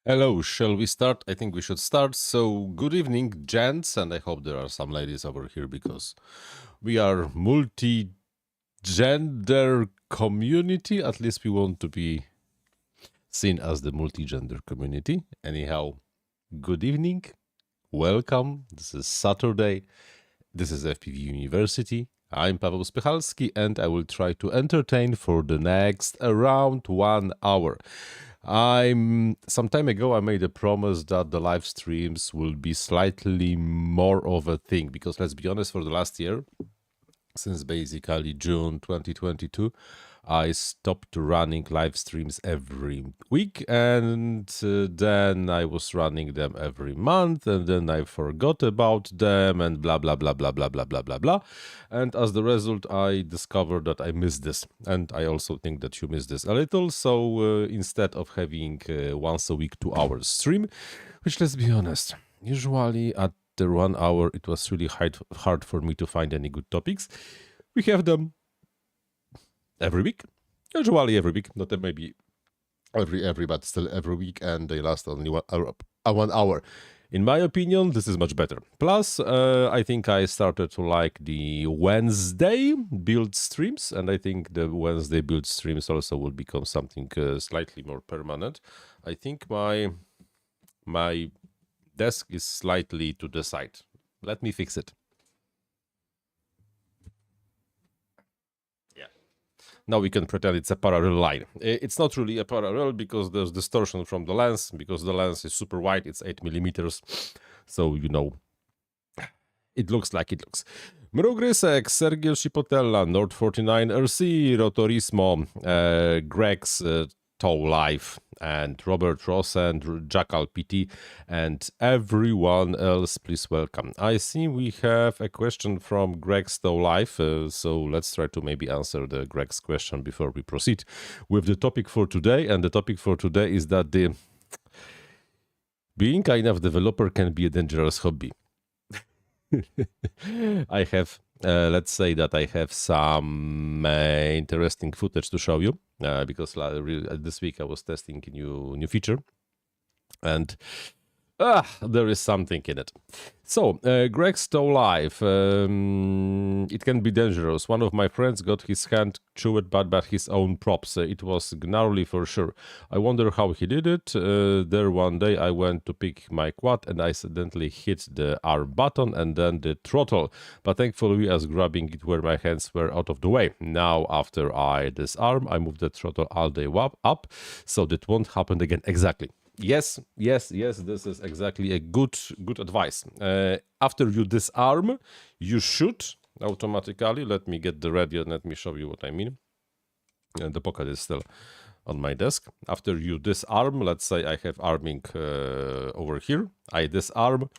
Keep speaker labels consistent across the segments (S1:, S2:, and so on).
S1: Hello, shall we start? I think we should start. So, good evening, gents, and I hope there are some ladies over here because we are multi-gender community. At least we want to be seen as the multi-gender community. Anyhow, good evening, welcome. This is Saturday. This is FPV University. I'm Paweł Spychalski, and I will try to entertain for the next around 1 hour. Some time ago I made a promise that the live streams will be slightly more of a thing, because let's be honest, for the last year, since basically June 2022, I stopped running live streams every week, and then I was running them every month, and then I forgot about them, and blah blah blah blah blah blah blah blah blah. And as the result, I discovered that I missed this, and I also think that you missed this a little. So instead of having once a week 2 hours stream, which, let's be honest, usually at the 1 hour it was really hard for me to find any good topics. We have them every week, usually every week, not maybe every, but still every week, and they last only 1 hour. 1 hour. In my opinion, this is much better. Plus, I think I started to like the Wednesday build streams, and I think the Wednesday build streams also will become something slightly more permanent. I think my desk is slightly to the side. Let me fix it. Yeah. Now we can pretend it's a parallel line. It's not really a parallel because there's distortion from the lens, because the lens is super wide, it's 8 millimeters. So, you know, it looks like it looks. Mrugrysek, Sergiel Shipotella, Nord 49 RC, Rotorismo, Greg's Tow Life, and Robert Ross and Jackal PT, and everyone else, please welcome. I see we have a question from Greg's Tow Life, so let's try to maybe answer the Greg's question before we proceed with the topic for today. And the topic for today is that being an INAV developer can be a dangerous hobby. I have, let's say that I have some interesting footage to show you because this week I was testing a new feature, and there is something in it. So, Greg's Tow Life, it can be dangerous. One of my friends got his hand chewed by his own props. It was gnarly for sure. I wonder how he did it. There one day I went to pick my quad and I accidentally hit the R button and then the throttle. But thankfully I was grabbing it where my hands were out of the way. Now after I disarm, I move the throttle all the way up so that won't happen again. Exactly. Yes, this is exactly a good advice. After you disarm, you shoot automatically. Let me get the radio and let me show you what I mean. The pocket is still on my desk. After you disarm, let's say I have arming over here. I disarm.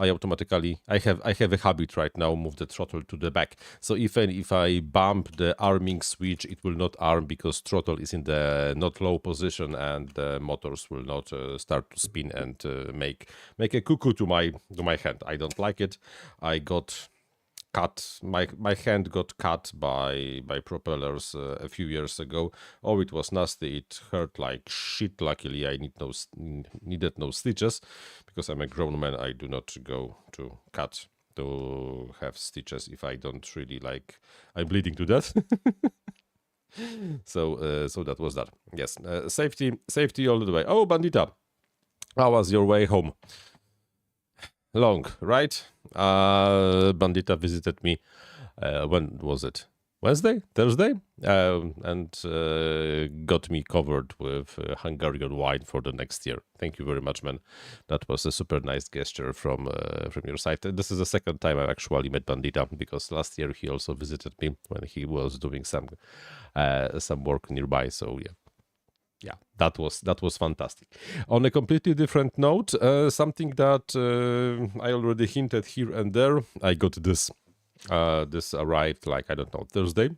S1: I automatically, I have a habit right now, move the throttle to the back. So if I bump the arming switch, it will not arm because throttle is in the not low position and the motors will not start to spin and make a cuckoo to my hand. I don't like it. I got cut, my hand got cut by propellers a few years ago. Oh, it was nasty. It hurt like shit. Luckily I needed no stitches because I'm a grown man. I do not go to cut to have stitches if I don't really like, I'm bleeding to death. So that was that. Yes, safety all the way. Oh, Bandita, how was your way home? Long, right? Bandita visited me, when was it? Wednesday? Thursday? And got me covered with Hungarian wine for the next year. Thank you very much, man. That was a super nice gesture from your side. This is the second time I actually met Bandita, because last year he also visited me when he was doing some work nearby. So yeah, that was fantastic. On a completely different note, something that I already hinted here and there, I got this. This arrived like, I don't know, Thursday.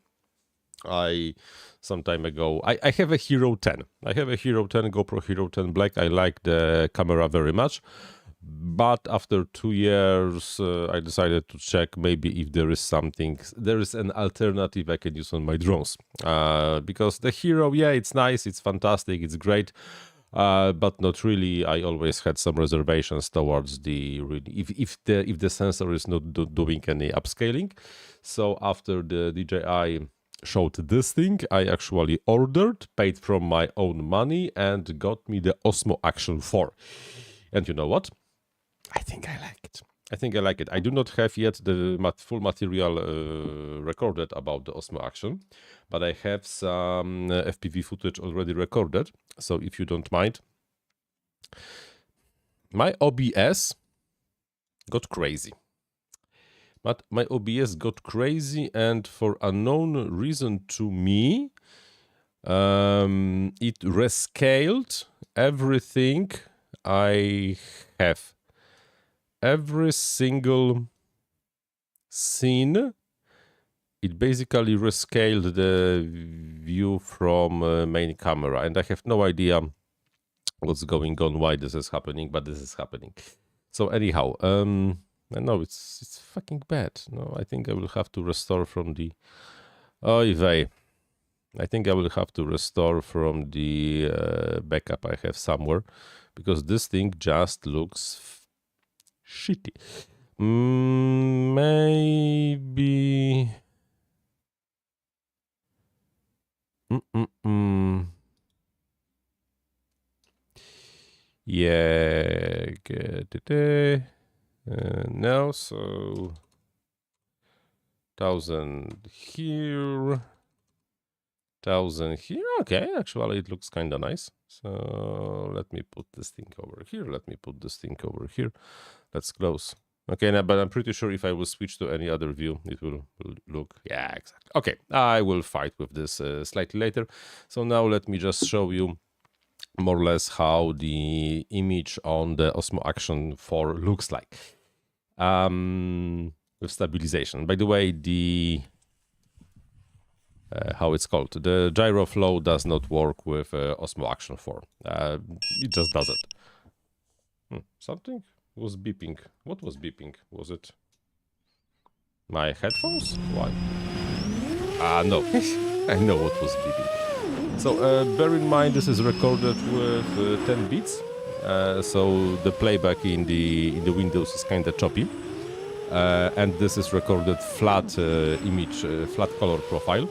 S1: Some time ago, I have a Hero 10. I have a Hero 10, GoPro Hero 10 Black. I like the camera very much. But after 2 years, I decided to check maybe if there is an alternative I can use on my drones. Because the Hero, yeah, it's nice, it's fantastic, it's great. but not really. I always had some reservations towards the if the sensor is not doing any upscaling. So after the DJI showed this thing, I actually ordered, paid from my own money, and got me the Osmo Action 4. And you know what? I think I like it. I think I like it. I do not have yet the full material recorded about the Osmo Action, but I have some FPV footage already recorded. So if you don't mind, my OBS got crazy. But my OBS got crazy, and for unknown reason to me, it rescaled everything I have. Every single scene, it basically rescaled the view from main camera, and I have no idea what's going on, why this is happening, but this is happening. So anyhow, I know it's fucking bad. No, I think I will have to restore from the I think I will have to restore from the backup I have somewhere, because this thing just looks shitty. Maybe. Yeah. No, so 1000 here, 1000 here. Okay, actually it looks kind of nice. So let me put this thing over here. Let me put this thing over here. Let's close. Okay, now, but I'm pretty sure if I will switch to any other view, it will look, yeah, exactly. Okay, I will fight with this slightly later. So now let me just show you more or less how the image on the Osmo Action 4 looks like. With stabilization. By the way, the how it's called, the gyro flow does not work with Osmo Action 4. It just doesn't. Something was beeping. What was beeping? Was it my headphones? Why? No. I know what was beeping. So bear in mind this is recorded with 10 bits. So the playback in the Windows is kind of choppy. And this is recorded flat image, flat color profile.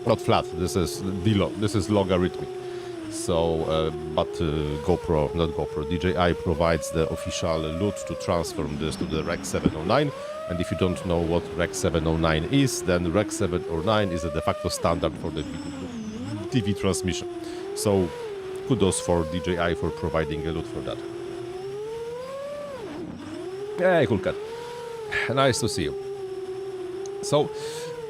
S1: Not flat. This is logarithmic. So, but GoPro, not GoPro, DJI provides the official LUT to transform this to the Rec 709. And if you don't know what Rec 709 is, then Rec 709 is a de facto standard for the TV transmission. So, kudos for DJI for providing a LUT for that. Hey, cool cat. Nice to see you. So,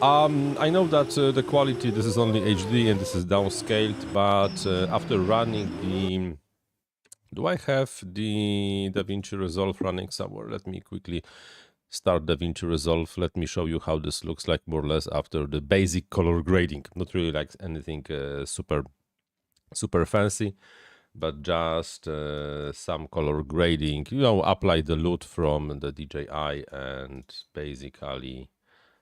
S1: I know that the quality, this is only HD and this is downscaled, but after running the... Do I have the DaVinci Resolve running somewhere? Let me quickly start DaVinci Resolve. Let me show you how this looks like more or less after the basic color grading. Not really like anything super fancy, but just some color grading. You know, apply the LUT from the DJI and basically...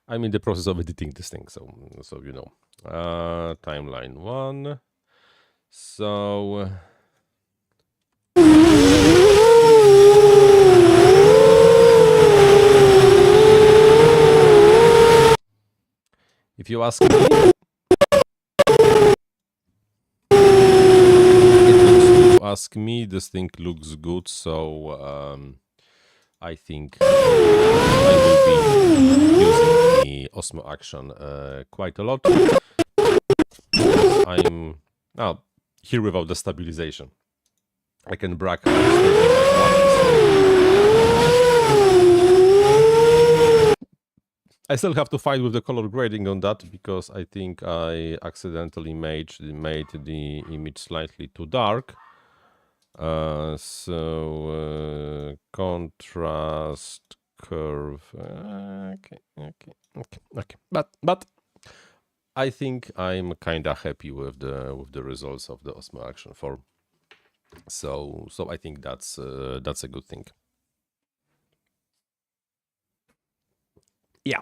S1: I'm in the process of editing this thing, so you know. Timeline 1. So... If you ask me... this thing looks good, so I think I will be using the Osmo Action quite a lot. I'm here without the stabilization. I can brag. I still have to fight with the color grading on that because I think I accidentally made the image slightly too dark. So contrast curve. Okay. But I think I'm kind of happy with the results of the Osmo Action 4. So I think that's a good thing. Yeah,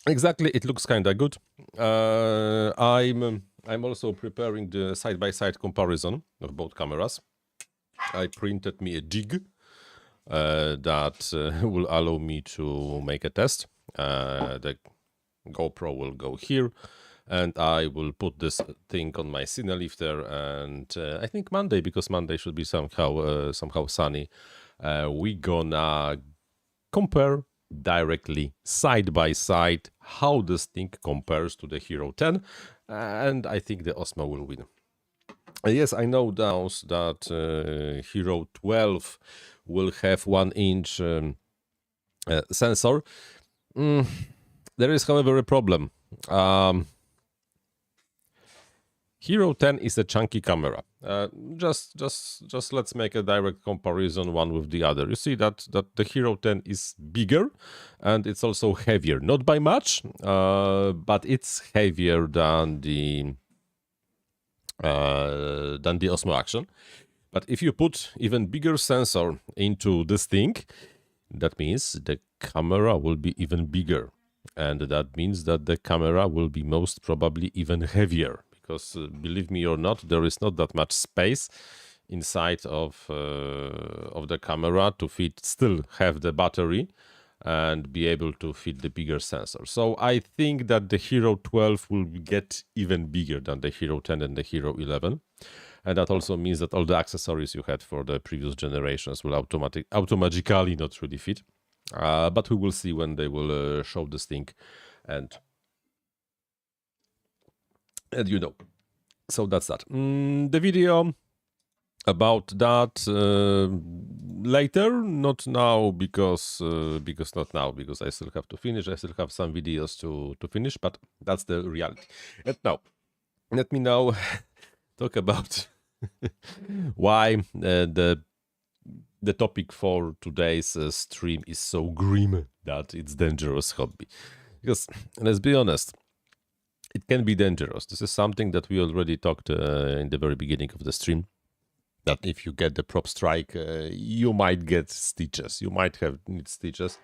S1: exactly. It looks kind of good. I'm I'm also preparing the side-by-side comparison of both cameras. I printed me a jig that will allow me to make a test. The GoPro will go here, and I will put this thing on my cine lifter, and I think Monday, because Monday should be somehow sunny, we gonna compare directly side by side how this thing compares to the Hero 10, and I think the Osmo will win. Yes, I know now that Hero 12 will have 1-inch sensor. There is, however, a problem. Hero 10 is a chunky camera. Just let's make a direct comparison one with the other. You see that the Hero 10 is bigger and it's also heavier. Not by much, but it's heavier than the Osmo Action. But if you put even bigger sensor into this thing, that means the camera will be even bigger. And that means that the camera will be most probably even heavier. Because believe me or not, there is not that much space inside of the camera to still have the battery and be able to fit the bigger sensor. So I think that the Hero 12 will get even bigger than the Hero 10 and the Hero 11. And that also means that all the accessories you had for the previous generations will automatically not really fit. But we will see when they will show this thing, and you know. So that's that. The video about that later, not now, because not now, because I still have to finish. I still have some videos to finish, but that's the reality. And now, let me now talk about why the topic for today's stream is so grim that it's dangerous hobby. Because let's be honest, it can be dangerous. This is something that we already talked in the very beginning of the stream. That if you get the prop strike, you might get stitches. You might need stitches.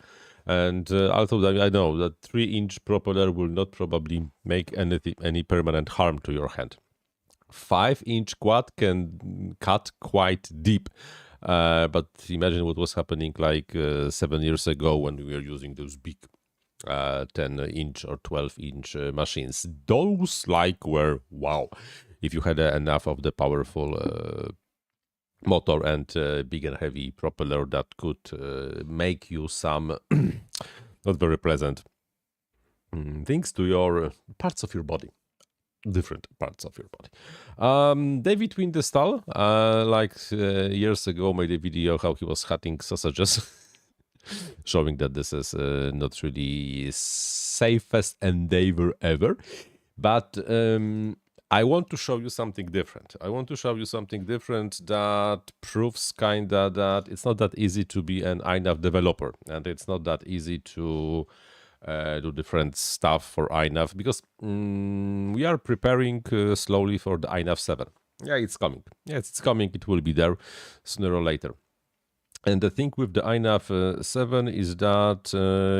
S1: And although I know that 3-inch propeller will not probably make any permanent harm to your hand. 5-inch quad can cut quite deep. But imagine what was happening like 7 years ago when we were using those big 10-inch or 12-inch machines. Those were wow. If you had enough of the powerful motor and big and heavy propeller that could make you some not very pleasant things to your parts of your body. Different parts of your body. David Windestall, years ago, made a video how he was cutting sausages, showing that this is not really safest endeavor ever. But I want to show you something different. I want to show you something different that proves kinda that it's not that easy to be an INAV developer, and it's not that easy to do different stuff for INAV, because we are preparing slowly for the INAV 7. Yeah, it's coming. Yes, it's coming. It will be there sooner or later. And the thing with the INAV 7 is that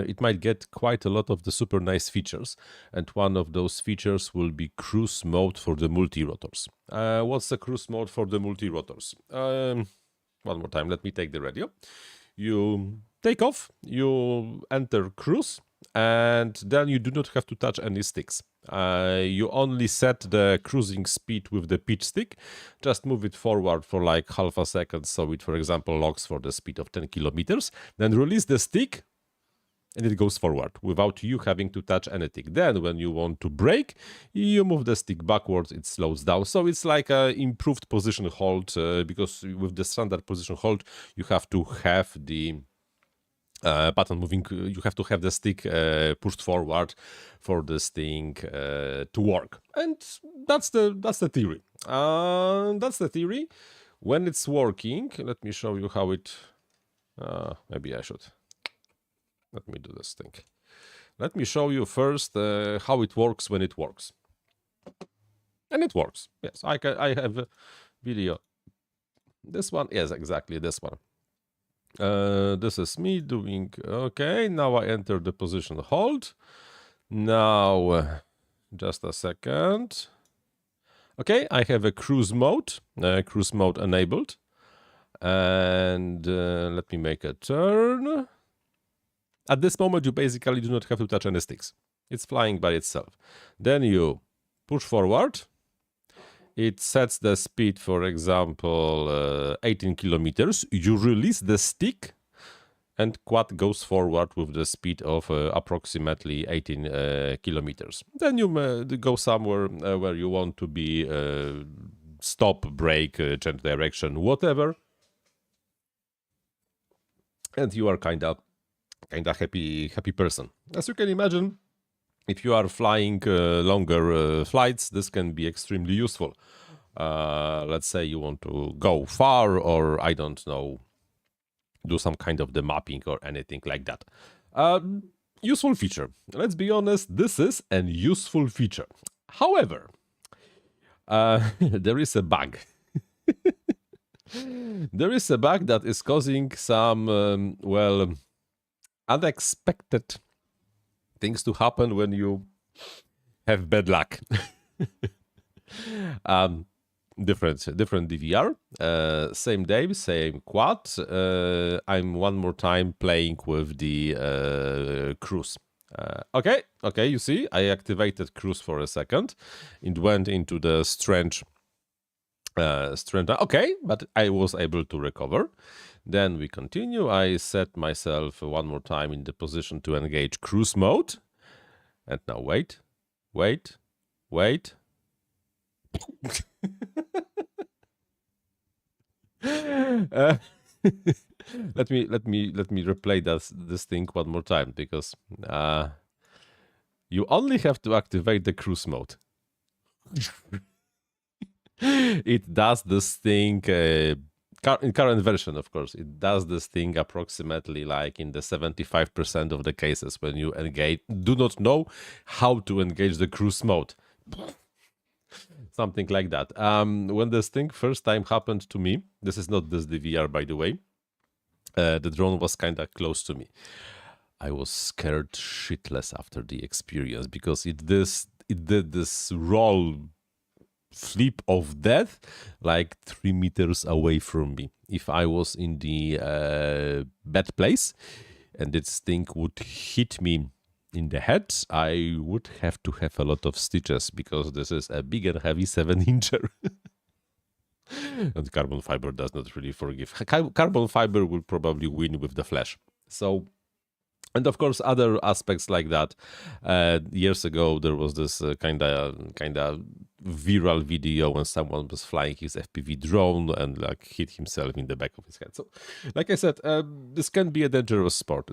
S1: it might get quite a lot of the super nice features. And one of those features will be cruise mode for the multi-rotors. What's the cruise mode for the multi-rotors? One more time, let me take the radio. You take off, you enter cruise, and then you do not have to touch any sticks. You only set the cruising speed with the pitch stick. Just move it forward for like half a second, so it, for example, locks for the speed of 10 kilometers. Then release the stick, and it goes forward without you having to touch anything. Then when you want to brake, you move the stick backwards, it slows down. So it's like an improved position hold, because with the standard position hold, you have to have the button moving, you have to have the stick pushed forward for this thing to work. And that's the theory. That's the theory. When it's working, let me show you how it, maybe I should. Let me do this thing. Let me show you first how it works when it works. And it works. Yes, I have a video. This one, yes, exactly this one. This is me doing, okay, now I enter the position hold. Now, just a second. Okay, I have a cruise mode enabled. And let me make a turn. At this moment, you basically do not have to touch any sticks. It's flying by itself. Then you push forward. It sets the speed, for example, 18 kilometers. You release the stick and quad goes forward with the speed of approximately 18 kilometers. Then you go somewhere where you want to be, stop, brake, change direction, whatever. And you are kind of happy person. As you can imagine, if you are flying longer flights, this can be extremely useful. Let's say you want to go far, or I don't know, do some kind of the mapping or anything like that. Useful feature. Let's be honest, this is an useful feature. However, there is a bug. There is a bug that is causing some, well, unexpected things to happen when you have bad luck. Different DVR, same day, same quad. I'm one more time playing with the cruise. Okay, you see, I activated cruise for a second. It went into the strange. Okay, but I was able to recover. Then we continue. I set myself one more time in the position to engage cruise mode. And now wait. Let me replay this thing one more time, because you only have to activate the cruise mode. It does this thing in current version, of course. It does this thing approximately like in the 75% of the cases when you do not know how to engage the cruise mode. Something like that. When this thing first time happened to me, this is not this DVR, by the way, the drone was kind of close to me. I was scared shitless after the experience, because it did this roll flip of death like 3 meters away from me. If I was in the bad place and this thing would hit me in the head, I would have to have a lot of stitches, because this is a big and heavy 7-incher. And carbon fiber does not really forgive. Carbon fiber will probably win with the flash. So, and of course, other aspects like that. Years ago, there was this kind of viral video when someone was flying his FPV drone and like hit himself in the back of his head. So, like I said, this can be a dangerous sport.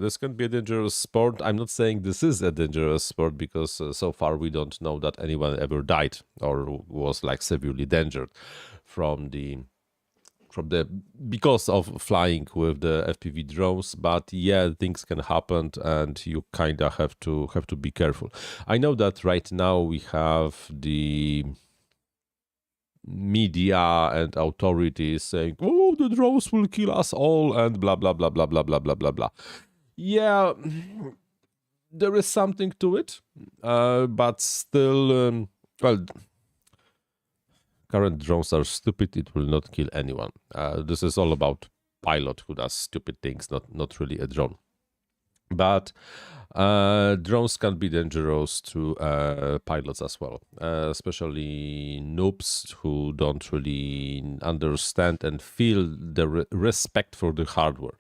S1: I'm not saying this is a dangerous sport, because so far we don't know that anyone ever died or was like severely endangered because of flying with the FPV drones. But yeah, things can happen, and you kind of have to be careful. I know that right now we have the media and authorities saying, "Oh, the drones will kill us all," and blah blah blah blah blah blah blah blah blah. Yeah, there is something to it, but still, well, current drones are stupid. It will not kill anyone. This is all about pilot who does stupid things, not really a drone. But drones can be dangerous to pilots as well, especially noobs who don't really understand and feel the respect for the hardware.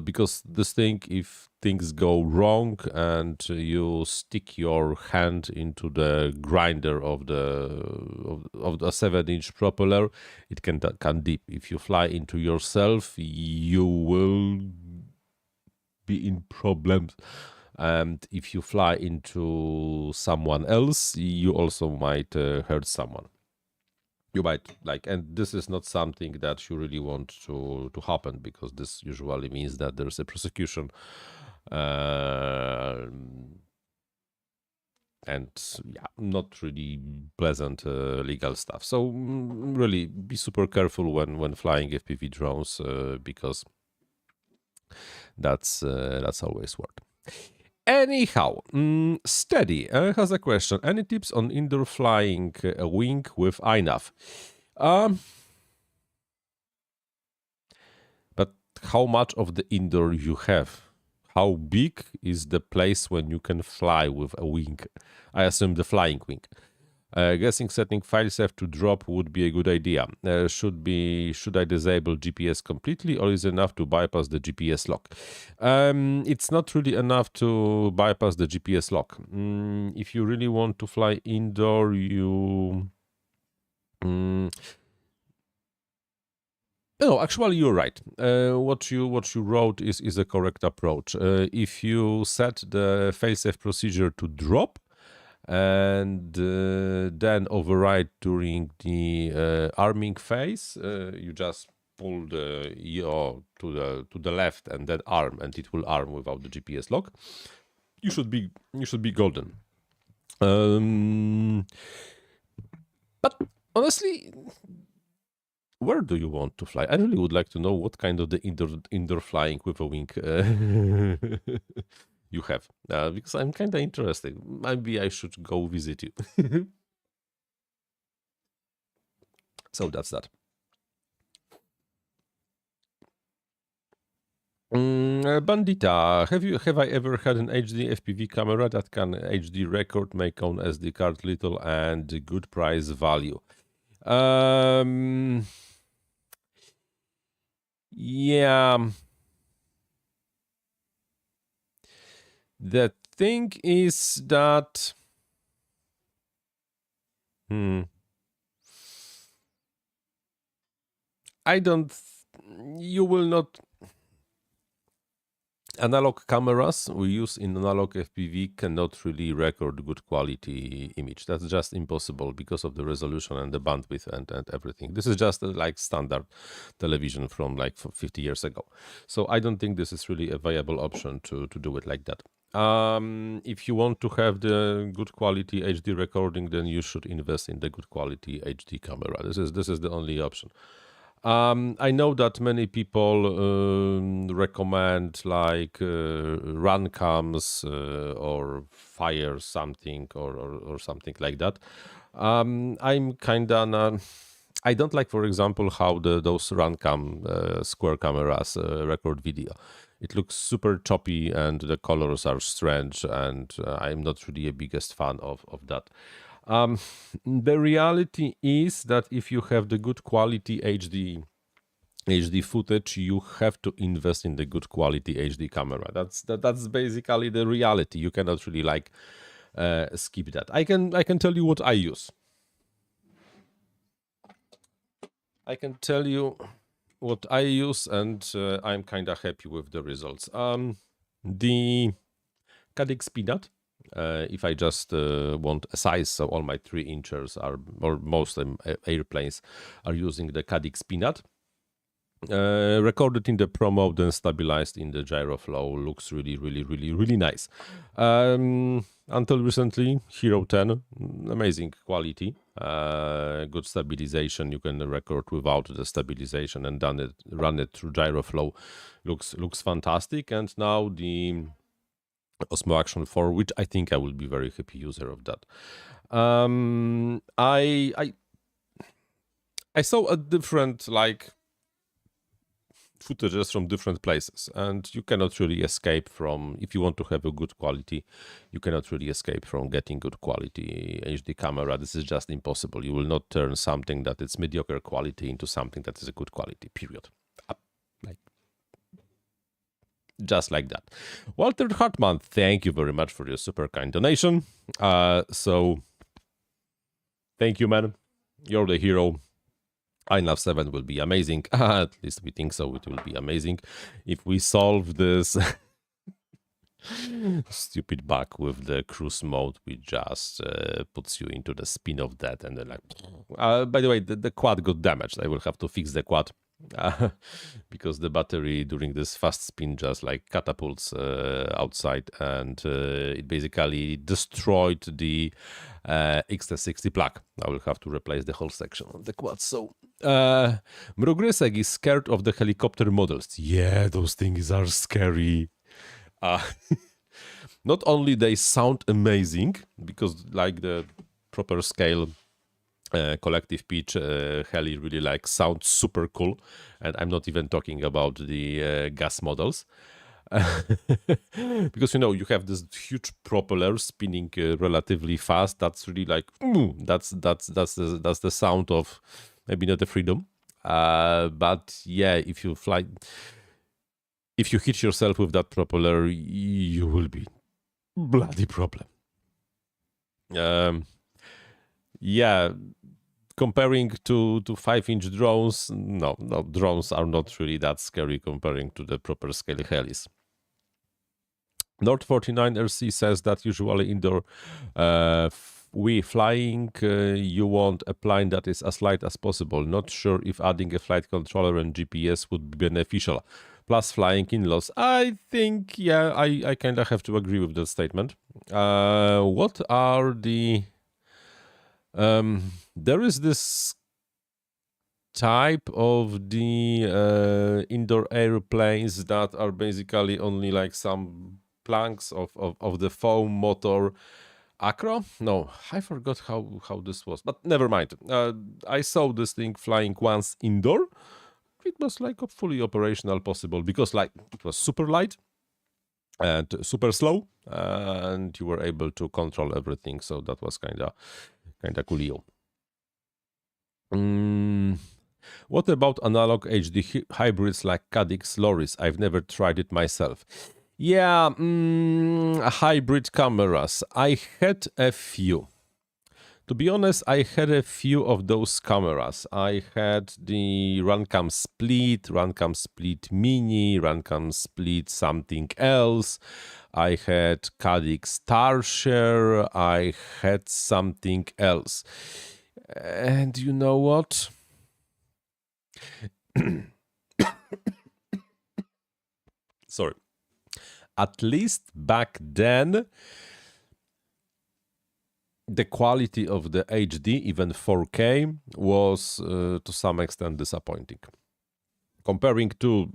S1: Because this thing, if things go wrong and you stick your hand into the grinder of the 7-inch propeller, it can dip. If you fly into yourself, you will be in problems. And if you fly into someone else, you also might hurt someone. You might and this is not something that you really want to happen, because this usually means that there's a prosecution, and yeah, not really pleasant legal stuff. So really be super careful when flying FPV drones, because that's always worth. Anyhow, Steady has a question. Any tips on indoor flying a wing with INAV? But how much of the indoor you have? How big is the place when you can fly with a wing? I assume the flying wing. Guessing setting failsafe to drop would be a good idea. Should I disable GPS completely, or is it enough to bypass the GPS lock? It's not really enough to bypass the GPS lock. If you really want to fly indoor, you no, actually, you're right. What you wrote is a correct approach. If you set the failsafe procedure to drop, and then override during the arming phase, you just pull the yaw to the left and then arm, and it will arm without the GPS lock. You should be golden. But honestly, where do you want to fly? I really would like to know what kind of the indoor flying with a wing you have, because I'm kind of interested. Maybe I should go visit you. So that's that. Bandita, have I ever had an HD FPV camera that can HD record, make own SD card little, and good price value? Yeah. The thing is that you will not. Analog cameras we use in analog FPV cannot really record good quality image. That's just impossible because of the resolution and the bandwidth and everything. This is just like standard television from like 50 years ago. So I don't think this is really a viable option to do it like that. If you want to have the good quality HD recording, then you should invest in the good quality HD camera. This is the only option. I know that many people recommend like run cams or fire something or something like that. I'm kind of I don't like, for example, how those run cam square cameras record video. It looks super choppy and the colors are strange, and I'm not really a biggest fan of that. The reality is that if you have the good quality HD footage, you have to invest in the good quality HD camera. That's basically the reality. You cannot really like skip that. I can tell you what I use. I can tell you what I use, and I'm kind of happy with the results. The Cadix Peanut. If I just want a size, so all my 3 inchers are, or most airplanes are using the Cadix Peanut. Recorded in the Pro mode and stabilized in the gyro flow. Looks really nice. Until recently, Hero 10, amazing quality, good stabilization. You can record without the stabilization and run it through gyro flow. Looks fantastic. And now the Osmo Action 4, which I think I will be very happy user of that. I saw a different like footages from different places, and you cannot really escape from, if you want to have a good quality, you cannot really escape from getting good quality HD camera. This is just impossible. You will not turn something that is mediocre quality into something that is a good quality, period. Just like that. Walter Hartman, thank you very much for your super kind donation. So thank you, man. You're the hero. INAV 7 will be amazing. At least we think so. It will be amazing if we solve this stupid bug with the cruise mode, which just puts you into the spin of that. And then like, by the way, the quad got damaged. I will have to fix the quad because the battery during this fast spin just like catapults outside, and it basically destroyed the XT60 plug. I will have to replace the whole section of the quad. So Mrogrysek is scared of the helicopter models. Yeah, those things are scary. Not only they sound amazing, because like the proper scale collective pitch heli really like sounds super cool, and I'm not even talking about the gas models. Because you have this huge propeller spinning relatively fast. That's really like that's the sound of maybe not the freedom, but yeah, if you hit yourself with that propeller, you will be bloody problem. Yeah, comparing to 5-inch drones, no, drones are not really that scary comparing to the proper scale helis. Nord 49 RC says that usually indoor flying, you want a plane that is as light as possible. Not sure if adding a flight controller and GPS would be beneficial. Plus flying in loss. I think, yeah, I kind of have to agree with that statement. What are the... there is this type of the indoor airplanes that are basically only like some planks of the foam motor acro. No, I forgot how this was, but never mind. I saw this thing flying once indoor. It was like a fully operational possible, because like it was super light and super slow, and you were able to control everything, so that was kind of coolio. What about analog HD hybrids like Cadix Loris? I've never tried it myself. Yeah, hybrid cameras. I had a few. To be honest, I had a few of those cameras. I had the Runcam Split Mini, Runcam Split something else. I had Cadix Starshare. I had something else. And you know what? Sorry. At least back then, the quality of the HD, even 4K, was to some extent disappointing. Comparing to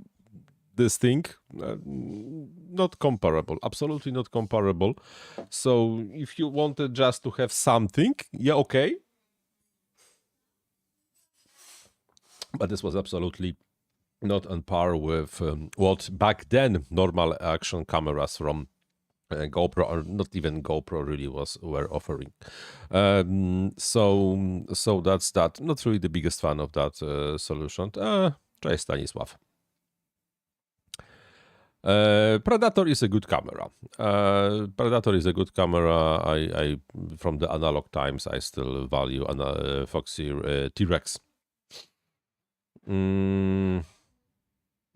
S1: this thing, not comparable, absolutely not comparable. So if you wanted just to have something, yeah, okay. But this was absolutely not on par with what back then normal action cameras from GoPro, or not even GoPro, really were offering. So that's that. Not really the biggest fan of that solution. Cześć Stanisław. Predator is a good camera. Predator is a good camera. I from the analog times, I still value Foxy T-Rex.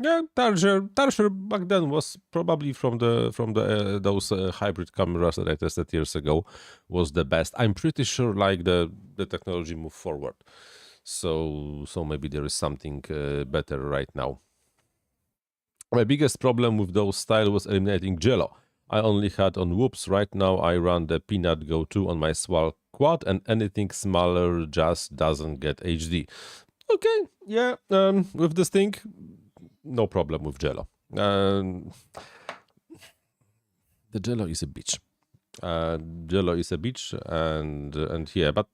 S1: Yeah, Tarsier back then was probably from those hybrid cameras that I tested years ago was the best. I'm pretty sure like the technology moved forward, so maybe there is something better right now. My biggest problem with those style was eliminating jello. I only had on whoops. Right now I run the Peanut Go 2 on my Swal Quad, and anything smaller just doesn't get HD. Okay, yeah, with this thing, no problem with jello. The jello is a bitch. Jello is a bitch, and yeah, but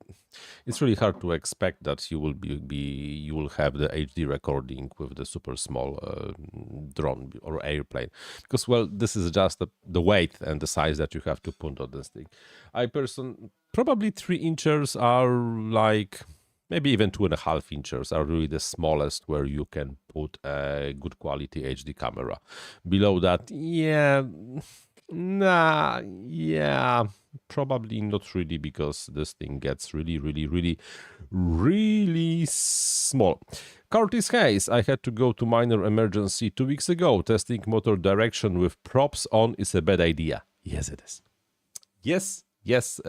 S1: it's really hard to expect that you will you will have the HD recording with the super small drone or airplane, because well, this is just the weight and the size that you have to put on this thing. Probably 3 inches are like. Maybe even 2.5 inches are really the smallest where you can put a good quality HD camera. Below that, yeah, probably not really, because this thing gets really small. Curtis Hayes, I had to go to minor emergency 2 weeks ago. Testing motor direction with props on is a bad idea. Yes, it is. Yes,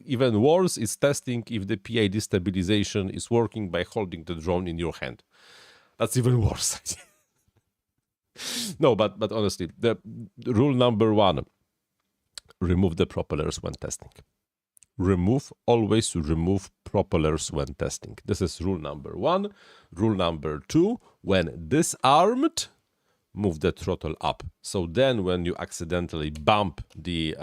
S1: even worse is testing if the PID stabilization is working by holding the drone in your hand. That's even worse. No, but honestly, the rule number 1, remove the propellers when testing. Always remove propellers when testing. This is rule number 1. Rule number 2, when disarmed, move the throttle up. So then when you accidentally bump the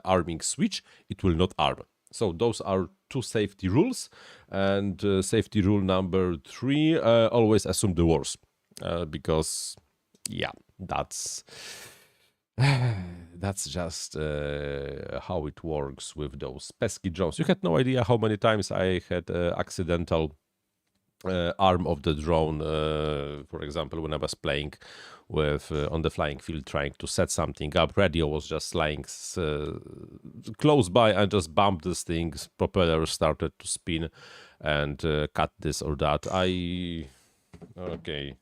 S1: arming switch, it will not arm. So those are two safety rules. And safety rule number 3, always assume the worst. Because, yeah, that's just how it works with those pesky drones. You had no idea how many times I had accidental arm of the drone, for example, when I was playing with on the flying field trying to set something up. Radio was just flying close by and just bumped this thing. Propeller started to spin and cut this or that. Okay,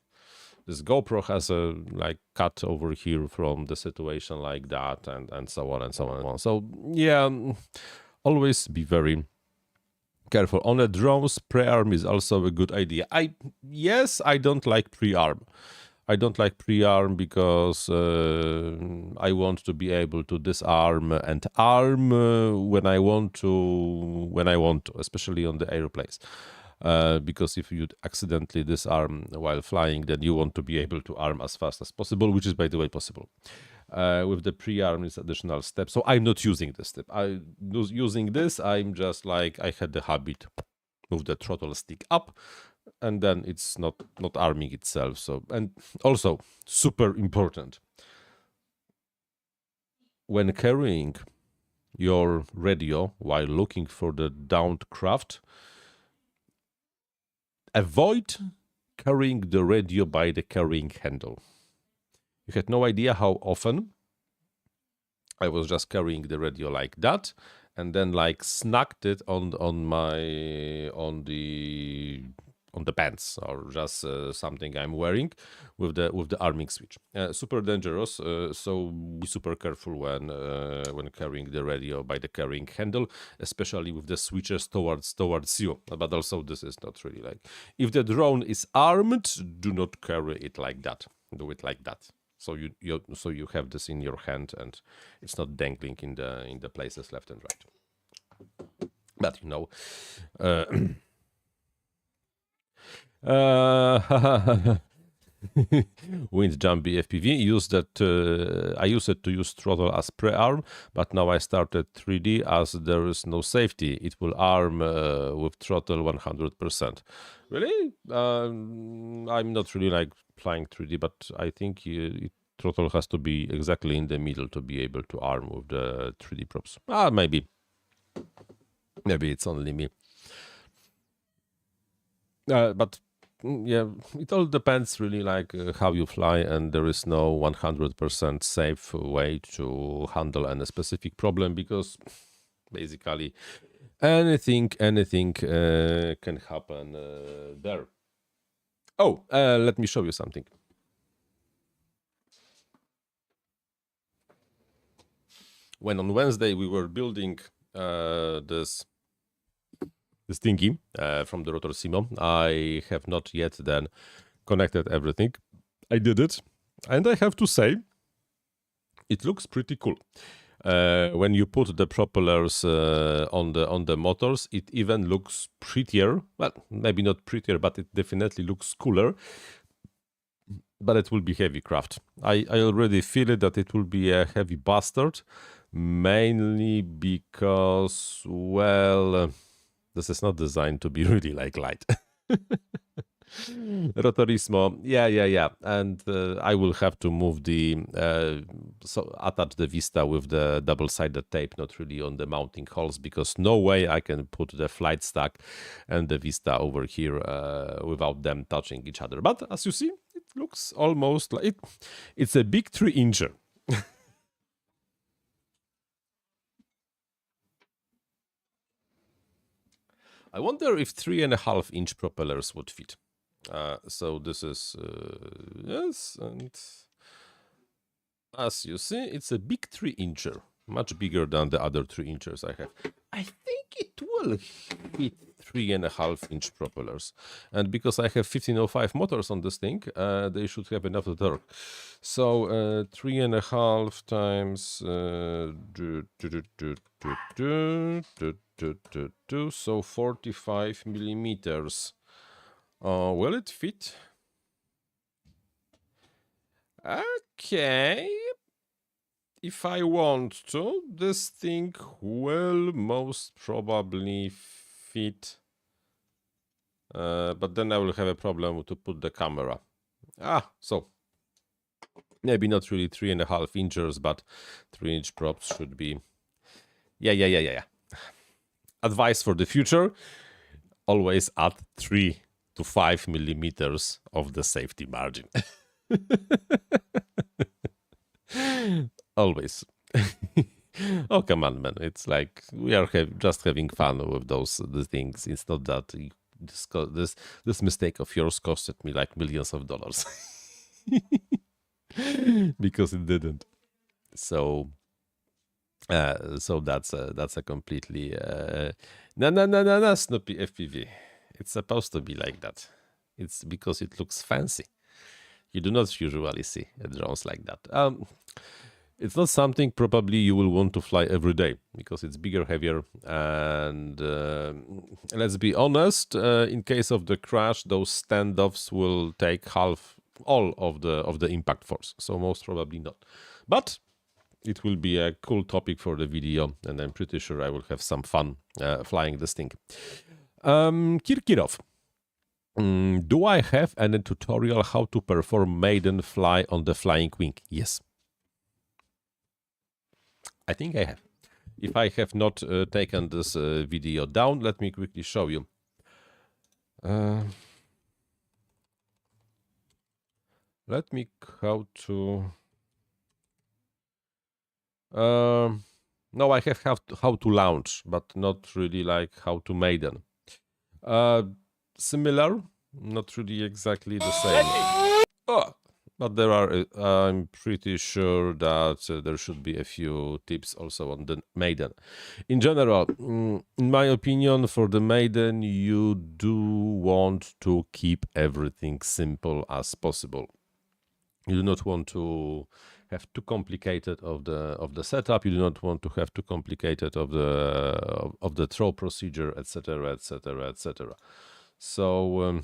S1: this GoPro has a like cut over here from the situation like that, and so on and so on and on. So yeah, always be very careful. On the drones, pre-arm is also a good idea. Yes, I don't like pre-arm. I don't like pre-arm because I want to be able to disarm and arm when I want to, especially on the airplanes. Because if you accidentally disarm while flying, then you want to be able to arm as fast as possible, which is, by the way, possible. With the pre-arm is additional step. So I'm not using this step. I was using this. I'm just like, I had the habit, move the throttle stick up, and then it's not arming itself. So, and also super important, when carrying your radio while looking for the downed craft, avoid carrying the radio by the carrying handle. You had no idea how often I was just carrying the radio like that, and then like snagged it on the pants or just something I'm wearing with the arming switch. Super dangerous. So be super careful when carrying the radio by the carrying handle, especially with the switches towards you. But also this is not really like, if the drone is armed, do not carry it like that. Do it like that. So you have this in your hand and it's not dangling in the places left and right. But you know. Wind jumpy FPV. I used it to use throttle as pre-arm, but now I started 3D as there is no safety. It will arm with throttle 100%. Really? I'm not really like flying 3D, but I think throttle has to be exactly in the middle to be able to arm with the 3D props. Maybe it's only me. But yeah, it all depends really like how you fly, and there is no 100% safe way to handle any specific problem, because basically anything can happen there. Let me show you something. When on Wednesday we were building this thingy from the Rotorism, I have not yet then connected everything. I did it, and I have to say, it looks pretty cool. When you put the propellers on the motors, it even looks prettier. Well, maybe not prettier, but it definitely looks cooler. But it will be heavy craft. I already feel it that it will be a heavy bastard, mainly because, well, this is not designed to be really like light. Rotorismo, yeah, and I will have to move attach the Vista with the double-sided tape, not really on the mounting holes, because no way I can put the flight stack and the Vista over here without them touching each other. But as you see, it looks almost like it's a big 3-incher. I wonder if 3.5-inch propellers would fit. So this is, yes, and as you see, it's a big 3-incher, much bigger than the other 3-inchers I have. I think it will fit 3.5-inch propellers. And because I have 1505 motors on this thing, they should have enough torque. So 3.5 times so 45 millimeters. Will it fit? Okay. If I want to, this thing will most probably fit. But then I will have a problem to put the camera. So maybe not really 3.5 inches, but 3-inch props should be. Yeah. Advice for the future: always add 3 to 5 millimeters of the safety margin. Always. Oh, come on, man. It's like we are just having fun with the things. It's not that this mistake of yours costed me like millions of dollars. Because it didn't. So that's a completely no Snoopy FPV. It's supposed to be like that. It's because it looks fancy. You do not usually see drones like that. It's not something probably you will want to fly every day because it's bigger, heavier, and let's be honest. In case of the crash, those standoffs will take all of the impact force. So most probably not. But it will be a cool topic for the video, and I'm pretty sure I will have some fun flying this thing. Kirkirov. Do I have any tutorial how to perform Maiden fly on the flying wing? Yes. I think I have. If I have not taken this video down, let me quickly show you. Let me how to... no, I have how to launch, but not really like how to Maiden. Similar, not really exactly the same. But there are, I'm pretty sure that there should be a few tips also on the Maiden. In general, in my opinion, for the Maiden, you do want to keep everything simple as possible. You do not want to have too complicated of the setup. You do not want to have too complicated of the throw procedure, etc., etc., etc. So.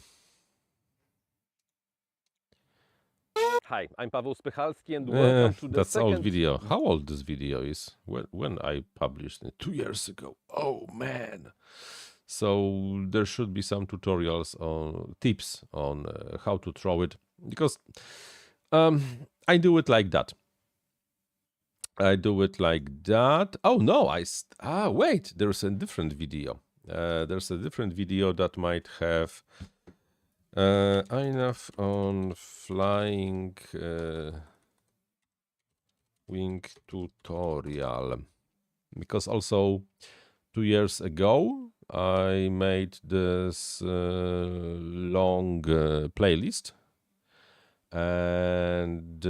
S1: Hi, I'm Paweł Spychalski and welcome to the that's second... old video. How old this video is? When I published it? 2 years ago. Oh, man. So there should be some tutorials on tips on how to throw it. Because I do it like that. Oh, no. Wait. There's a different video. There's a different video that might have... INAV on flying wing tutorial, because also 2 years ago I made this long playlist, and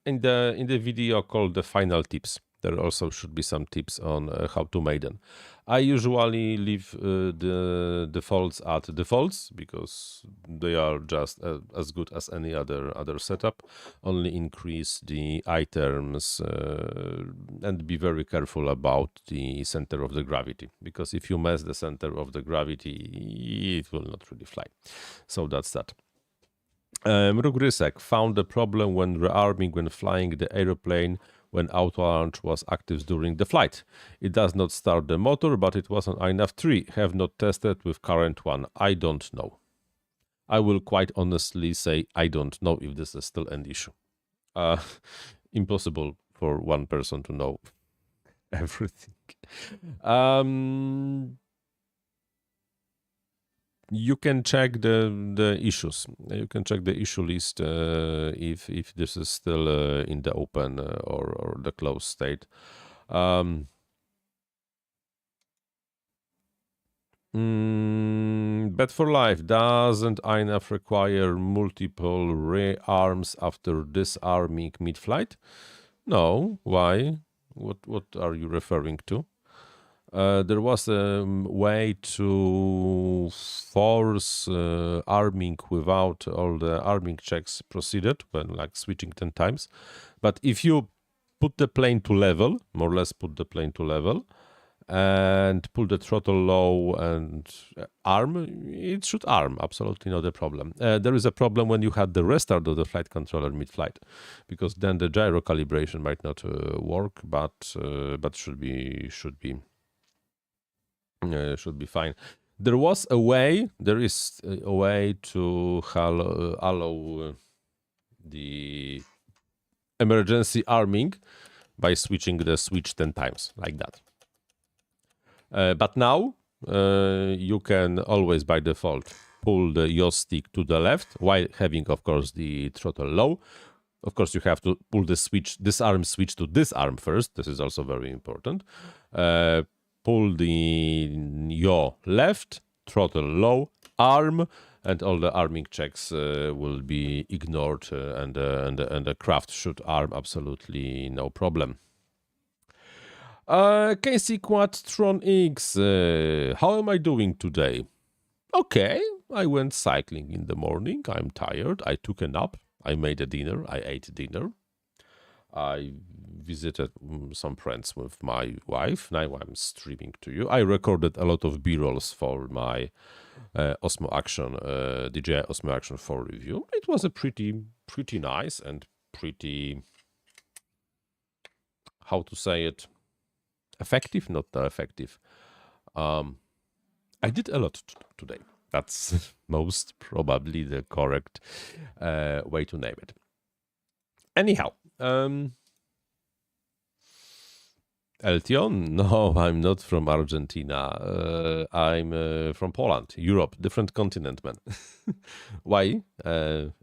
S1: in the video called the final tips, there also should be some tips on how to Maiden. I usually leave the defaults at defaults because they are just as good as any other setup. Only increase the items and be very careful about the center of the gravity, because if you mess the center of the gravity, it will not really fly. So that's that. Rugrysek found a problem when rearming when flying the aeroplane when auto launch was active during the flight. It does not start the motor, but it was on INAV 3. Have not tested with current one. I don't know. I will quite honestly say I don't know if this is still an issue. Impossible for one person to know everything. You can check the issues. You can check the issue list if this is still in the open or the closed state. Bet for life, doesn't INAV require multiple rearms after disarming mid-flight? No. Why? What are you referring to? There was a way to force arming without all the arming checks proceeded when like switching 10 times. But if you put the plane to level, more or less put the plane to level, and pull the throttle low and arm, it should arm, absolutely not a problem. There is a problem when you had the restart of the flight controller mid-flight, because then the gyro calibration might not work, but should be fine. There is a way to allow the emergency arming by switching the switch 10 times, like that. But now you can always by default pull the yaw stick to the left while having, of course, the throttle low. Of course, you have to pull the switch, disarm switch to disarm first. This is also very important. Pull the yaw left, throttle low, arm, and all the arming checks will be ignored, and the craft should arm absolutely no problem. KC Quadtron X, how am I doing today? Okay, I went cycling in the morning. I'm tired. I took a nap. I made a dinner. I ate dinner. I visited some friends with my wife. Now I'm streaming to you. I recorded a lot of B-rolls for my Osmo Action, DJI Osmo Action 4 review. It was a pretty nice and pretty, how to say it, effective, not effective. I did a lot today. That's most probably the correct way to name it. Anyhow, Eltion? No, I'm not from Argentina. I'm from Poland, Europe, different continent, man. Why?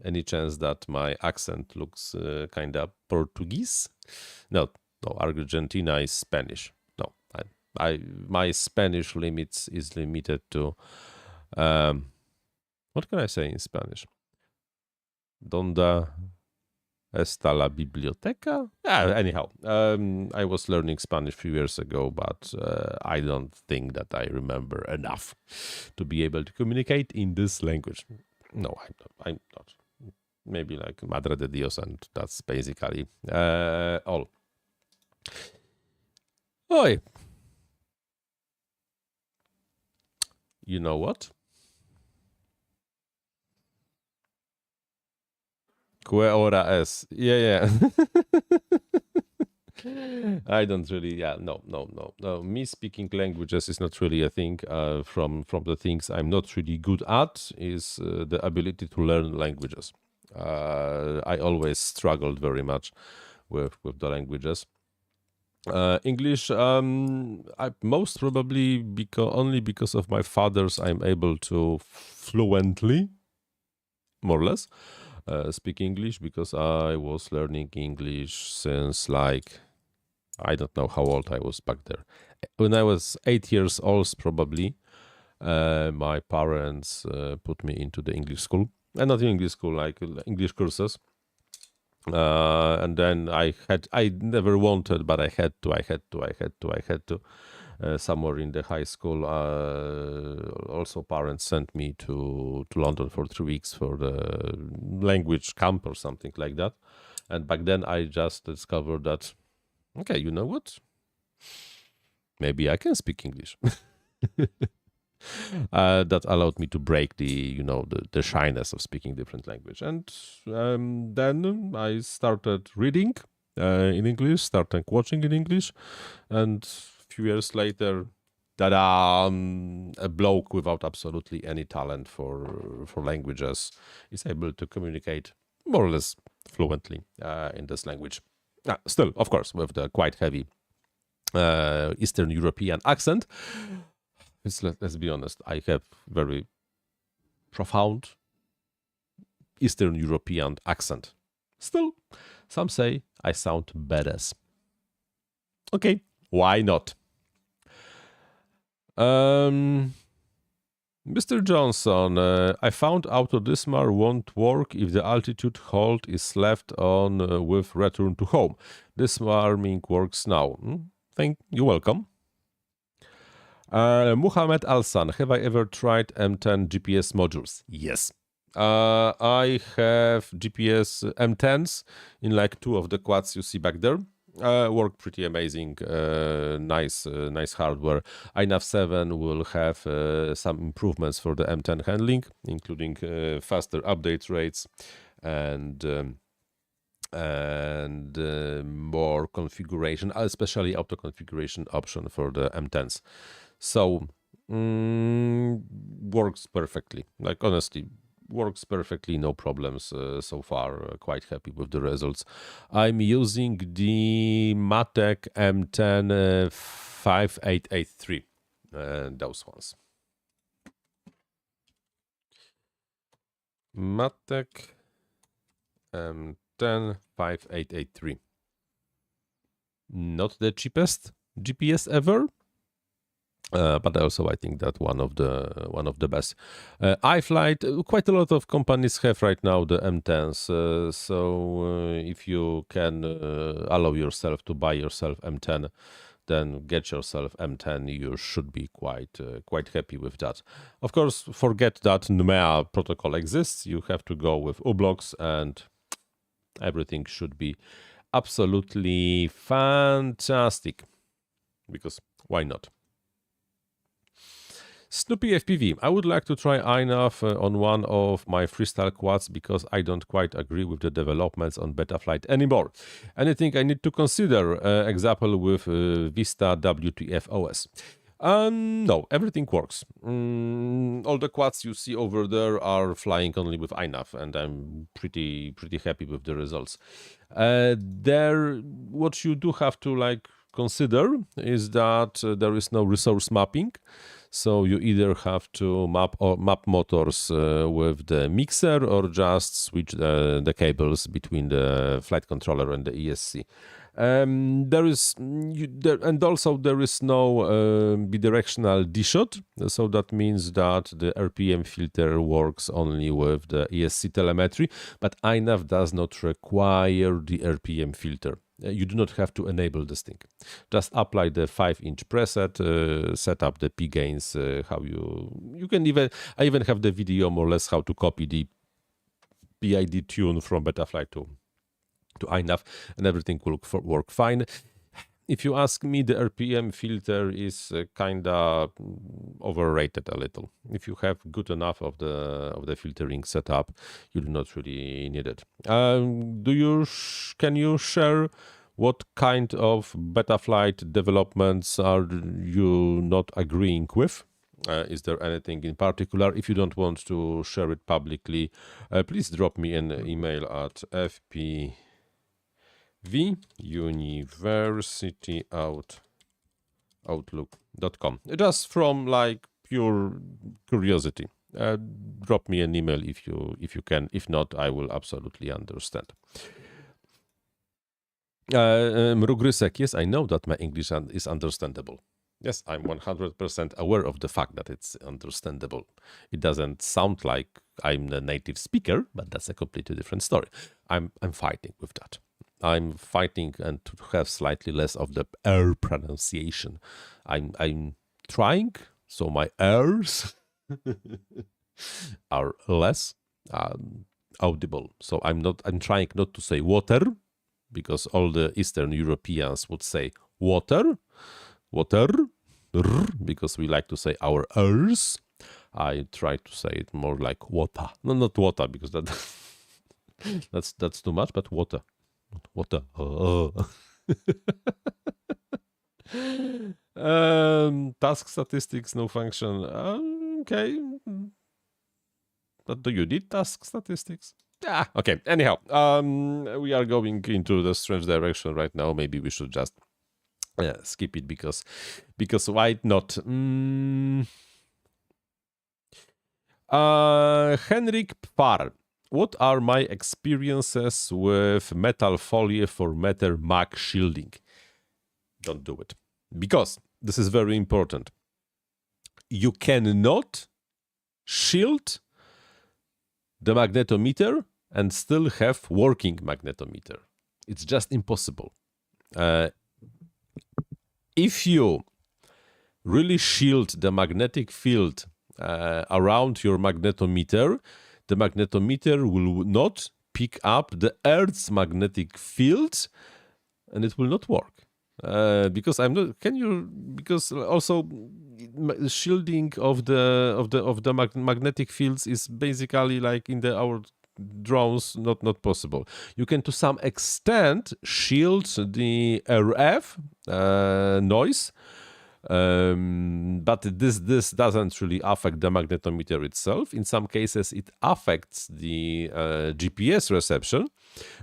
S1: Any chance that my accent looks kind of Portuguese? No, Argentina is Spanish. No, my Spanish is limited to, what can I say in Spanish? Donde está la biblioteca? Anyhow, I was learning Spanish a few years ago, but I don't think that I remember enough to be able to communicate in this language. No, I'm not. Maybe like Madre de Dios, and that's basically all. Oi. You know what? Que hora es? Yeah. I don't really, no. Me speaking languages is not really a thing. From the things I'm not really good at is the ability to learn languages. I always struggled very much with the languages. English, most probably only because of my father's, I'm able to fluently, more or less, speak English, because I was learning English since, like, I don't know how old I was back there. When I was 8 years old, probably, my parents put me into the English school. And not English school, like English courses. And then I never wanted, but I had to. Somewhere in the high school, also parents sent me to London for 3 weeks for the language camp or something like that. And back then I just discovered that, okay, you know what? Maybe I can speak English. That allowed me to break the shyness of speaking different language. And then I started reading in English, started watching in English, and a few years later, a bloke without absolutely any talent for languages is able to communicate more or less fluently in this language. Still, of course, with the quite heavy Eastern European accent. Let's be honest, I have very profound Eastern European accent. Still, some say I sound badass. Okay, why not? Mr. Johnson, I found Autodismar won't work if the altitude hold is left on with return to home. Disarming works now. You're welcome. Muhammad Alsan, have I ever tried M10 GPS modules? Yes. I have GPS M10s in like 2 of the quads you see back there. Work pretty amazing. Nice hardware. INAV 7 will have some improvements for the M10 handling, including faster update rates and more configuration, especially auto configuration option for the M10s. So works perfectly. Like honestly, works perfectly, no problems so far. Quite happy with the results. I'm using the Matek M10 5883, those ones. Matek M10 5883. Not the cheapest GPS ever, but also I think that one of the best. iFlight, quite a lot of companies have right now the M10s. So if you can allow yourself to buy yourself M10, then get yourself M10. You should be quite happy with that. Of course, forget that NMEA protocol exists. You have to go with u-blox, and everything should be absolutely fantastic. Because why not? Snoopy FPV. I would like to try INAV on one of my freestyle quads because I don't quite agree with the developments on Betaflight anymore. Anything I need to consider? Example with Vista WTF OS. No, everything works. All the quads you see over there are flying only with INAV, and I'm pretty happy with the results. What you do have to consider is that there is no resource mapping. So you either have to map motors with the mixer or just switch the cables between the flight controller and the ESC. And also there is no bidirectional D-shot, so that means that the RPM filter works only with the ESC telemetry, but INAV does not require the RPM filter. You do not have to enable this thing. Just apply the 5-inch preset, set up the P gains. How you can I even have the video more or less how to copy the PID tune from Betaflight to INAV, and everything will work fine. If you ask me, the RPM filter is kinda overrated a little. If you have good enough of the filtering setup, you do not really need it. Can you share what kind of Betaflight developments are you not agreeing with? Is there anything in particular? If you don't want to share it publicly, please drop me an email at fpvuniversity@outlook.com. Just from pure curiosity. Drop me an email if you can. If not, I will absolutely understand. Mrugrysek, yes, I know that my English is understandable. Yes, I'm 100% aware of the fact that it's understandable. It doesn't sound like I'm a native speaker, but that's a completely different story. I'm fighting with that. I'm fighting and to have slightly less of the R pronunciation. I'm trying, so my R's are less audible. So I'm trying not to say water, because all the Eastern Europeans would say water, because we like to say our R's. I try to say it more like water. No, not water, because that's too much, but water. Water. Task statistics, no function. Okay. But do you need task statistics? Okay. Anyhow, we are going into the strange direction right now. Maybe we should just skip it because why not? Henrik Pfar. What are my experiences with metal foil for Meter Mag shielding? Don't do it. Because this is very important. You cannot shield the magnetometer and still have working magnetometer. It's just impossible. If you really shield the magnetic field around your magnetometer, the magnetometer will not pick up the Earth's magnetic field and it will not work. Because I'm not. Can you? Because also shielding of the magnetic fields is basically like in our drones not possible. You can to some extent shield the RF noise. But this doesn't really affect the magnetometer itself. In some cases, it affects the GPS reception.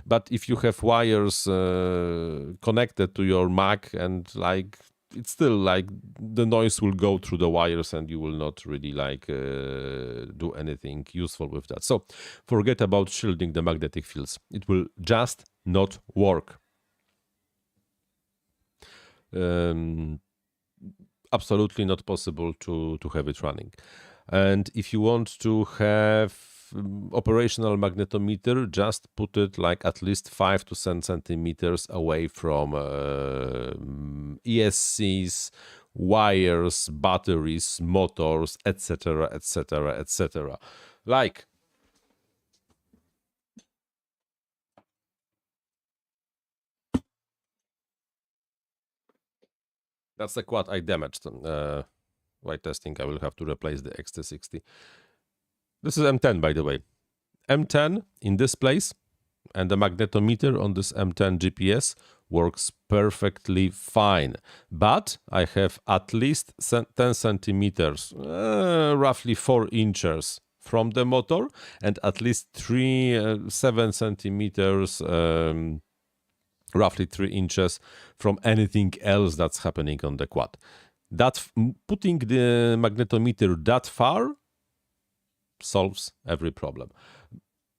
S1: But if you have wires connected to your Mac and like it's still like the noise will go through the wires and you will not really like do anything useful with that. So forget about shielding the magnetic fields. It will just not work. Absolutely not possible to have it running. And if you want to have operational magnetometer, just put it like at least 5 to 10 centimeters away from ESCs, wires, batteries, motors, etc., etc., etc. Like that's the quad I damaged. While testing, I will have to replace the XT60. This is M10, by the way. M10 in this place, and the magnetometer on this M10 GPS works perfectly fine. But I have at least 10 centimeters, roughly 4 inches from the motor, and at least 7 centimeters, roughly 3 inches from anything else that's happening on the quad. Putting the magnetometer that far solves every problem.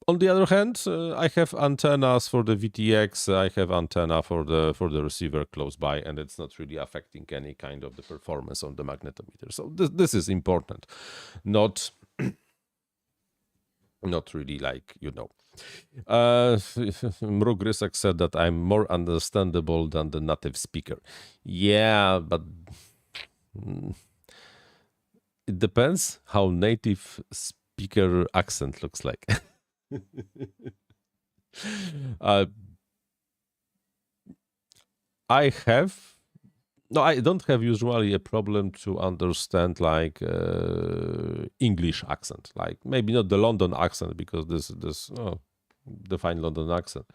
S1: On the other hand, I have antennas for the VTX. I have antenna for the receiver close by, and it's not really affecting any kind of the performance on the magnetometer. So this is important, not really like Mrugrysak said that I'm more understandable than the native speaker. Yeah, but it depends how native speaker accent looks like. I don't have usually a problem to understand like English accent, like maybe not the London accent because this define London accent.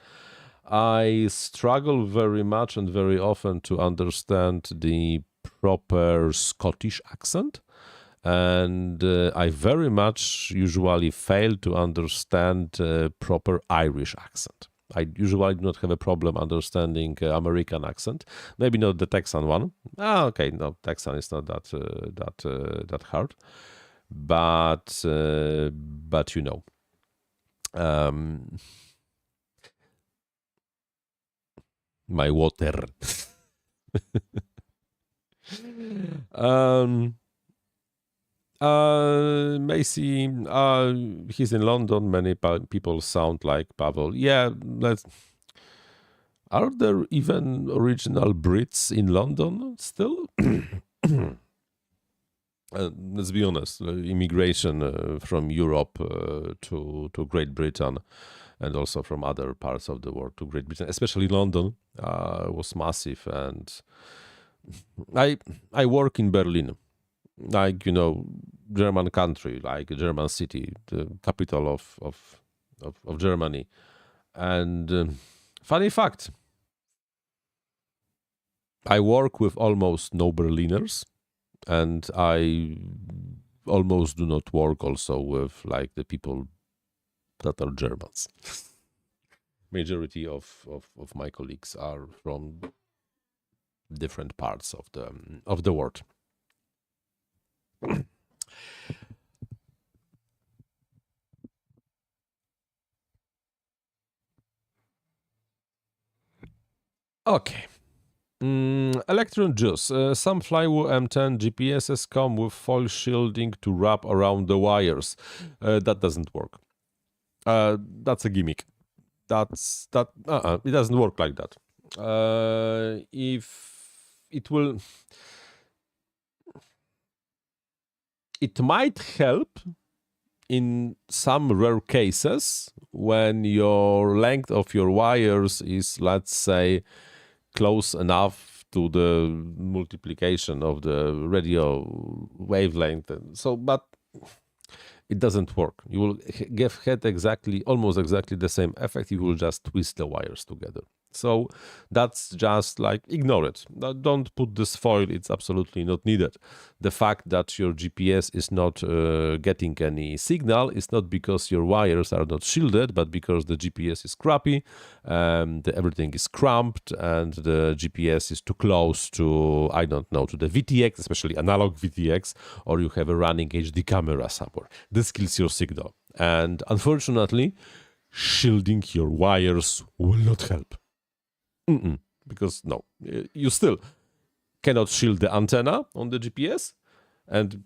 S1: I struggle very much and very often to understand the proper Scottish accent. And I very much usually fail to understand proper Irish accent. I usually do not have a problem understanding American accent. Maybe not the Texan one. Okay, no, Texan is not that hard. But my water. Macy, he's in London. Many people sound like Pavel. Yeah, are there even original Brits in London still? Let's be honest, immigration from Europe to Great Britain and also from other parts of the world to Great Britain, especially London, was massive. And I work in Berlin, like, German country, like a German city, the capital of Germany. And funny fact, I work with almost no Berliners, and I almost do not work also with like the people that are Germans. Majority of my colleagues are from different parts of the world. Okay. Electron Juice. Some Flywoo M10 GPSs come with foil shielding to wrap around the wires. That doesn't work. That's a gimmick. It doesn't work like that. If it will, it might help in some rare cases when your length of your wires is, let's say, close enough to the multiplication of the radio wavelength. So, but it doesn't work. You will get almost exactly the same effect. You will just twist the wires together. So that's just like, ignore it. Don't put this foil. It's absolutely not needed. The fact that your GPS is not getting any signal is not because your wires are not shielded, but because the GPS is crappy, and everything is cramped, and the GPS is too close to, I don't know, to the VTX, especially analog VTX, or you have a running HD camera somewhere. This kills your signal. And unfortunately, shielding your wires will not help. Because no, you still cannot shield the antenna on the GPS, and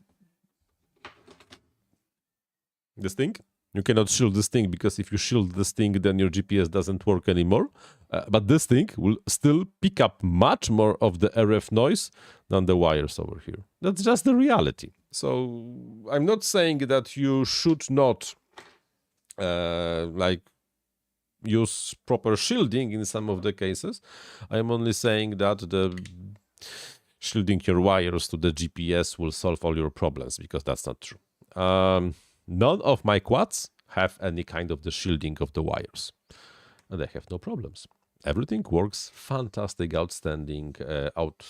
S1: this thing, you cannot shield this thing, because if you shield this thing, then your GPS doesn't work anymore. But this thing will still pick up much more of the RF noise than the wires over here. That's just the reality. So I'm not saying that you should not like use proper shielding in some of the cases. I'm only saying that the shielding your wires to the GPS will solve all your problems, because that's not true. None of my quads have any kind of the shielding of the wires, and I have no problems. Everything works fantastic, outstanding,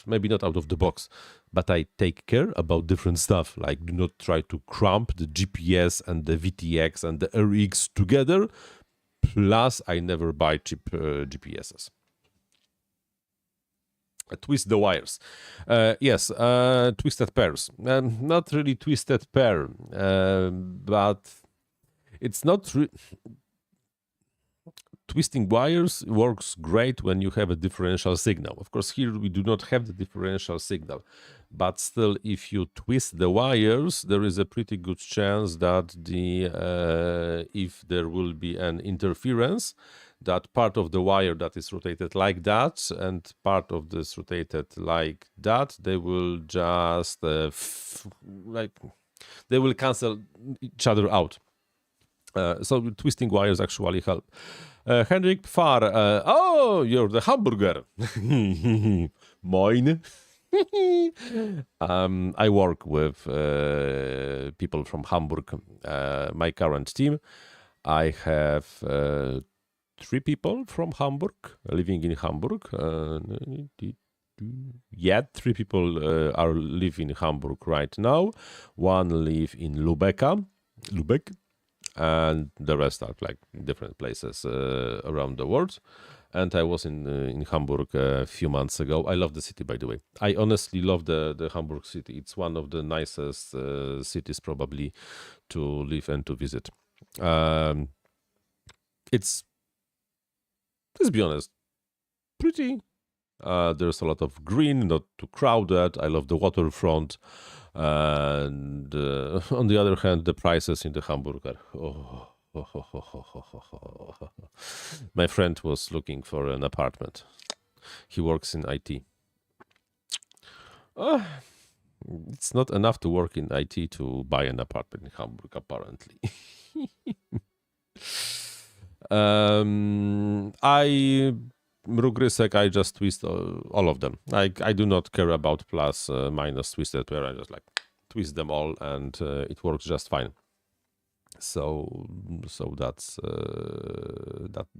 S1: maybe not out of the box, but I take care about different stuff, like do not try to cramp the GPS and the VTX and the RX together. Plus, I never buy cheap GPSs. Twist the wires. Yes, twisted pairs. Not really twisted pair, but it's not... Twisting wires works great when you have a differential signal. Of course, here we do not have the differential signal, but still, if you twist the wires, there is a pretty good chance that if there will be an interference, that part of the wire that is rotated like that and part of this rotated like that, they will just they will cancel each other out. So twisting wires actually help. Henrik Pfar, oh, you're the hamburger. Moin. I work with people from Hamburg, my current team. I have 3 people from Hamburg living in Hamburg. Yet 3 people are living in Hamburg right now. 1 live in Lübeck, and the rest are like different places around the world. And I was in Hamburg a few months ago. I love the city, by the way. I honestly love the Hamburg city. It's one of the nicest cities probably to live and to visit. It's, let's be honest, pretty. There's a lot of green, not too crowded. I love the waterfront. And on the other hand, the prices in the Hamburg are... My friend was looking for an apartment. He works in IT. It's not enough to work in IT to buy an apartment in Hamburg, apparently. Mrugrysek, I just twist all of them. I do not care about plus, minus twisted pair. I just like twist them all, and it works just fine. So that's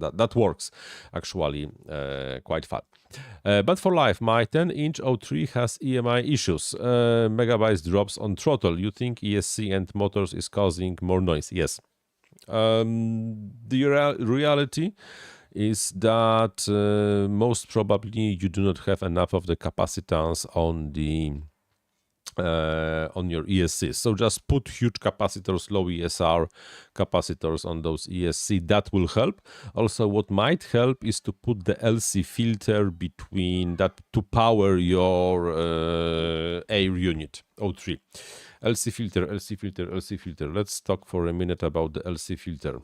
S1: that works actually quite fun. But for life, my 10-inch O3 has EMI issues. Megabytes drops on throttle. You think ESC and motors is causing more noise? Yes. The reality is that most probably you do not have enough of the capacitance on your ESCs. So just put huge capacitors, low ESR capacitors on those ESC. That will help. Also, what might help is to put the LC filter between that to power your air unit O3. LC filter, LC filter, LC filter. Let's talk for a minute about the LC filter.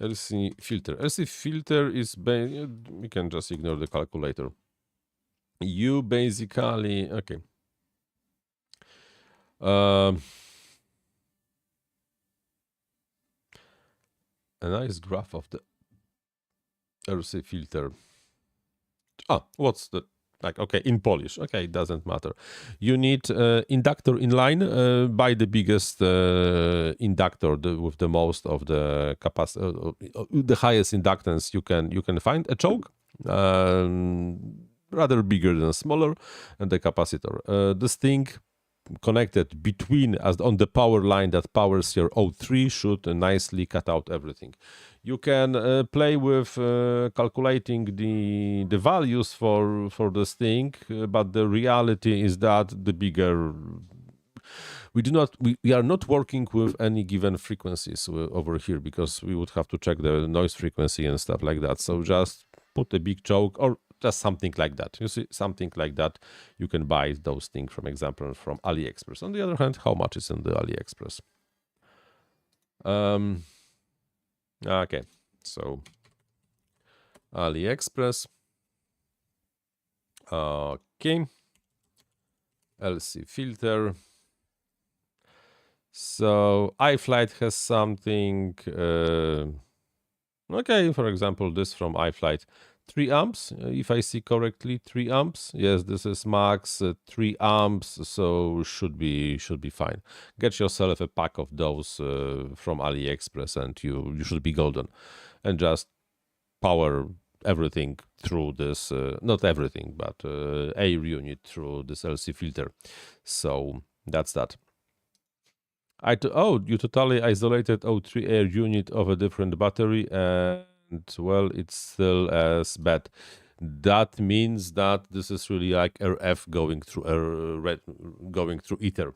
S1: LC filter. LC filter is... we can just ignore the calculator. You basically... Okay. A nice graph of the LC filter. what's the, like, okay, in Polish, okay, it doesn't matter. You need inductor in line, buy the biggest inductor with the most of the the highest inductance you can find. A choke, rather bigger than smaller, and the capacitor. This thing connected between, as on the power line that powers your O3, should nicely cut out everything. You can play with calculating the values for this thing, but the reality is that the bigger we are not working with any given frequencies over here, because we would have to check the noise frequency and stuff like that. So just put a big choke or just something like that. You see, something like that. You can buy those things, from example, from AliExpress. On the other hand, how much is in the AliExpress? Okay, so AliExpress. Okay, LC filter. So iFlight has something. Okay, for example, this from iFlight, 3 amps, if I see correctly, 3 amps. Yes, this is max 3 amps, so should be fine. Get yourself a pack of those from AliExpress, and you should be golden. And just power everything through this, not everything, but air unit through this LC filter. So that's that. You totally isolated O3 air unit of a different battery, and well, it's still as bad. That means that this is really like RF going through going through ether.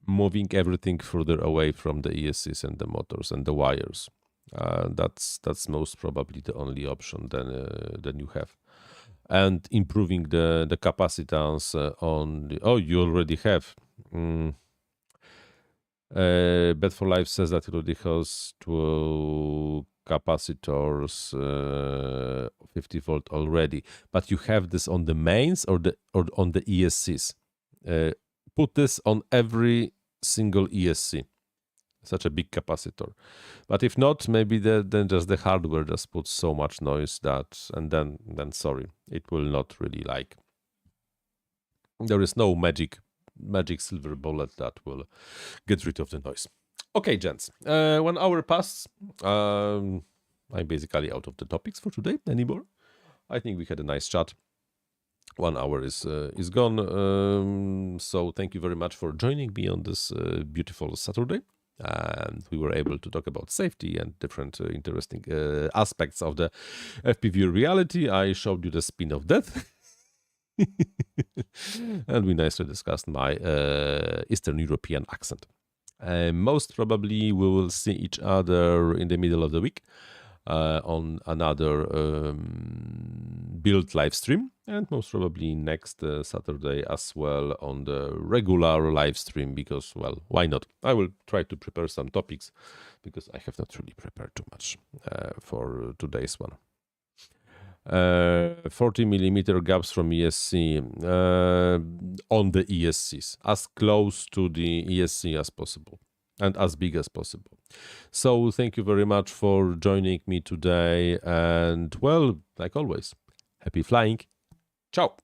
S1: Moving everything further away from the ESCs and the motors and the wires. That's most probably the only option then you have. And improving the capacitance on the, you already have. Bet for Life says that it already has 2 capacitors, 50 volt already, but you have this on the mains or on the ESCs. Put this on every single ESC. Such a big capacitor. But if not, maybe then just the hardware just puts so much noise that, and then sorry, it will not really like. There is no magic silver bullet that will get rid of the noise. Okay, gents, 1 hour passed. I'm basically out of the topics for today anymore. I think we had a nice chat. 1 hour is gone. So thank you very much for joining me on this beautiful Saturday. And we were able to talk about safety and different interesting aspects of the FPV reality. I showed you the spin of death. And we nicely discussed my Eastern European accent. Most probably we will see each other in the middle of the week on another build live stream, and most probably next Saturday as well on the regular live stream, because, well, why not? I will try to prepare some topics, because I have not really prepared too much for today's one. 40mm gaps from ESC on the ESCs, as close to the ESC as possible and as big as possible. So thank you very much for joining me today, and, well, like always, happy flying. Ciao.